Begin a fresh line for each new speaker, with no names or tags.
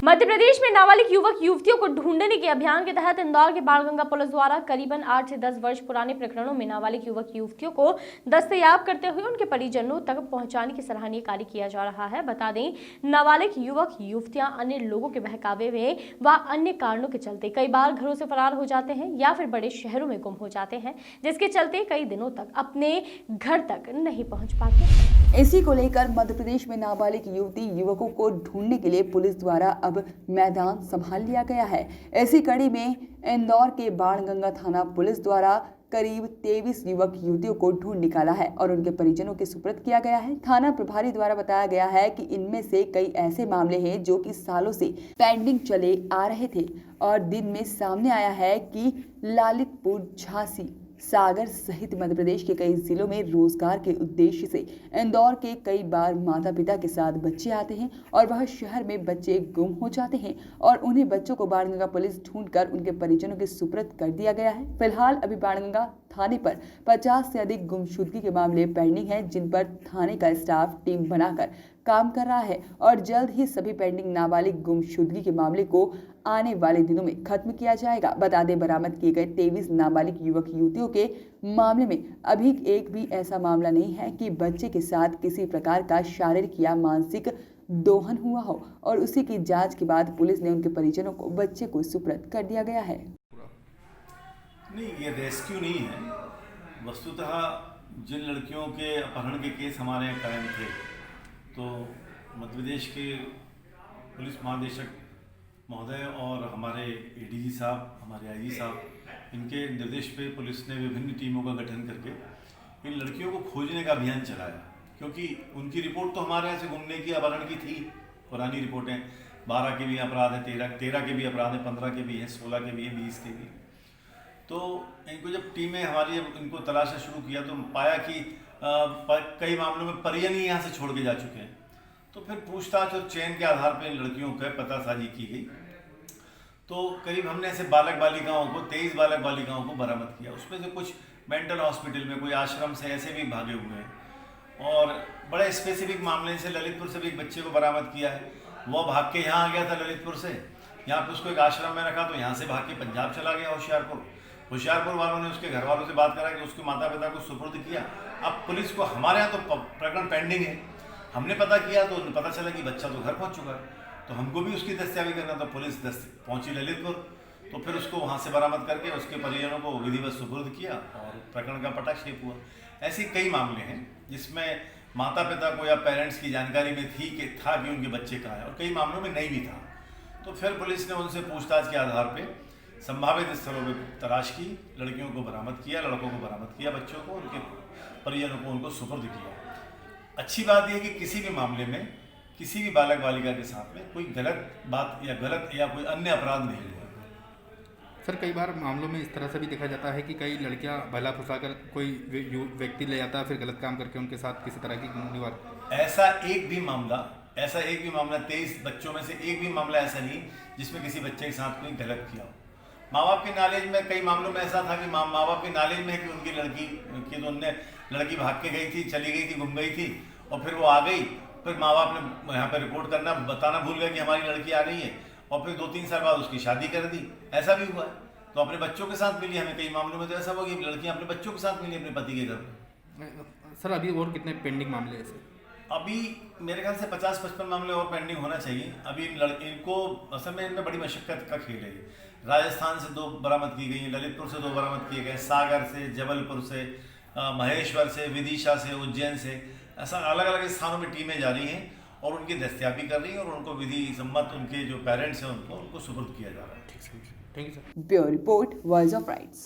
मध्य प्रदेश में नाबालिग युवक युवतियों को ढूंढने के अभियान के तहत इंदौर के बाणगंगा पुलिस द्वारा करीबन 8 से 10 वर्ष पुराने प्रकरणों में नाबालिग युवक युवतियों को दस्तयाब करते हुए उनके परिजनों तक पहुंचाने की सराहनीय कार्य किया जा रहा है। बता दें, नाबालिग युवक युवतियां अन्य लोगों के बहकावे में व अन्य कारणों के चलते कई बार घरों से फरार हो जाते हैं या फिर बड़े शहरों में गुम हो जाते हैं, जिसके चलते कई दिनों तक अपने घर तक नहीं पहुंच पाते।
इसी को लेकर मध्य प्रदेश में नाबालिग युवती युवकों को ढूंढने के लिए पुलिस द्वारा अब मैदान संभाल लिया गया है। ऐसी कड़ी में इंदौर के बाणगंगा थाना पुलिस द्वारा करीब 23 युवक युवतियों को ढूंढ निकाला है और उनके परिजनों के सुपुर्द किया गया है। थाना प्रभारी द्वारा बताया गया है कि इनमें से कई ऐसे मामले हैं जो कि सालों से पेंडिंग चले आ रहे थे और दिन में सामने आया है कि ललितपुर, झांसी, सागर सहित मध्य प्रदेश के कई जिलों में रोजगार के उद्देश्य से इंदौर के कई बार माता पिता के साथ बच्चे आते हैं और वह शहर में बच्चे गुम हो जाते हैं और उन्हें बच्चों को बाणगंगा पुलिस ढूंढकर उनके परिजनों के सुपुर्द कर दिया गया है। फिलहाल अभी बाणगंगा थाने पर 50 से अधिक गुमशुदगी के मामले पेंडिंग हैं, जिन पर थाने का स्टाफ टीम बनाकर काम कर रहा है और जल्द ही सभी पेंडिंग नाबालिग गुमशुदगी के मामले को आने वाले दिनों में खत्म किया जाएगा। बता दें, बरामद किए गए 23 नाबालिग युवक युवतियों के मामले में अभी एक भी ऐसा मामला नहीं है कि बच्चे के साथ किसी प्रकार का शारीरिक या मानसिक दोहन हुआ हो और उसी की जांच के बाद पुलिस ने उनके परिजनों को बच्चे को सुपुर्द कर दिया गया है।
नहीं, ये रेस्क्यू नहीं है। वस्तुतः जिन लड़कियों के अपहरण के केस हमारे यहाँ कायम थे, तो मध्य प्रदेश के पुलिस महानिदेशक महोदय और हमारे एडीजी साहब, हमारे आईजी साहब, इनके निर्देश पे पुलिस ने विभिन्न टीमों का गठन करके इन लड़कियों को खोजने का अभियान चलाया, क्योंकि उनकी रिपोर्ट तो हमारे यहाँ से घूमने की, अपहरण की थी। पुरानी रिपोर्टें 12 के भी अपराध हैं, 13 के भी अपराध हैं, 15 के भी हैं, 16 के भी हैं, 20 के भी। तो इनको जब टीमें हमारी इनको तलाशना शुरू किया तो पाया कि कई मामलों में परिजन ही यहाँ से छोड़ के जा चुके हैं। तो फिर पूछताछ और चयन के आधार पर इन लड़कियों का पतासाजी की गई। तो करीब हमने ऐसे बालक बालिकाओं को 23 बालक बालिकाओं को बरामद किया। उसमें से कुछ मेंटल हॉस्पिटल में, कोई आश्रम से ऐसे भी भागे हुए हैं और बड़े स्पेसिफिक मामले से ललितपुर से भी एक बच्चे को बरामद किया है। वो भाग के यहाँ आ गया था ललितपुर से, यहाँ पे उसको एक आश्रम में रखा, तो यहाँ से भाग के पंजाब चला गया होशियारपुर वालों ने उसके घर वालों से बात करा कि उसके माता पिता को सुपुर्द किया। अब पुलिस को हमारे यहाँ तो प्रकरण पेंडिंग है, हमने पता किया तो पता चला कि बच्चा तो घर पहुँच चुका है, तो हमको भी उसकी दस्तयाबी करना, तो पुलिस पहुँची ललितपुर। तो फिर उसको वहाँ से बरामद करके उसके परिजनों को विधिवत सुपुर्द किया और प्रकरण का पटाक्षेप हुआ। ऐसे कई मामले हैं जिसमें माता पिता को या पेरेंट्स की जानकारी में थी कि उनके बच्चे कहाँ हैं, और कई मामलों में नहीं भी था। तो फिर पुलिस ने उनसे पूछताछ के आधार पर संभावित स्थलों पर तलाश की, लड़कियों को बरामद किया, लड़कों को बरामद किया, बच्चों को, उनके परिजनों को उनको सुपुर्द किया। अच्छी बात यह कि किसी भी मामले में किसी भी बालक बालिका के साथ में कोई गलत बात या कोई अन्य अपराध नहीं हुआ।
सर, कई बार मामलों में इस तरह से भी देखा जाता है कि कई लड़कियां भला फुसाकर कोई व्यक्ति ले जाता है, फिर गलत काम करके उनके साथ किसी तरह की निवार।
ऐसा एक भी मामला 23 बच्चों में से एक भी मामला ऐसा नहीं जिसमें किसी बच्चे के साथ कोई गलत किया हो। माँ बाप के नॉलेज में कई मामलों में ऐसा था कि माँ बाप के नॉलेज में है कि उनकी लड़की की, तो उनने लड़की भाग के गई थी, चली गई थी, गुम गई थी, और फिर वो आ गई। फिर माँ बाप ने यहाँ पर रिपोर्ट करना, बताना भूल गए कि हमारी लड़की आ गई है, और फिर 2-3 साल बाद उसकी शादी कर दी। ऐसा भी हुआ है। तो अपने बच्चों के साथ मिली, हमें कई मामलों में तो ऐसा हुआ कि लड़कियाँ अपने बच्चों के साथ मिली अपने पति के घर।
सर, अभी और कितने पेंडिंग मामले ऐसे?
अभी मेरे ख्याल से 50-55 मामले और पेंडिंग होना चाहिए। अभी इनको असल में इनमें बड़ी मशक्कत का खेल है। राजस्थान से 2 बरामद की गई हैं, ललितपुर से 2 बरामद किए गए, सागर से, जबलपुर से, महेश्वर से, विदिशा से, उज्जैन से, ऐसा अलग अलग स्थानों में टीमें जा रही हैं और उनकी दस्तयाबी कर रही हैं और उनको विधि सम्मत उनके जो पेरेंट्स हैं उनको सुपुर्द किया जा रहा है।
ठीक है, thank you sir.
Bureau report, voice of rights.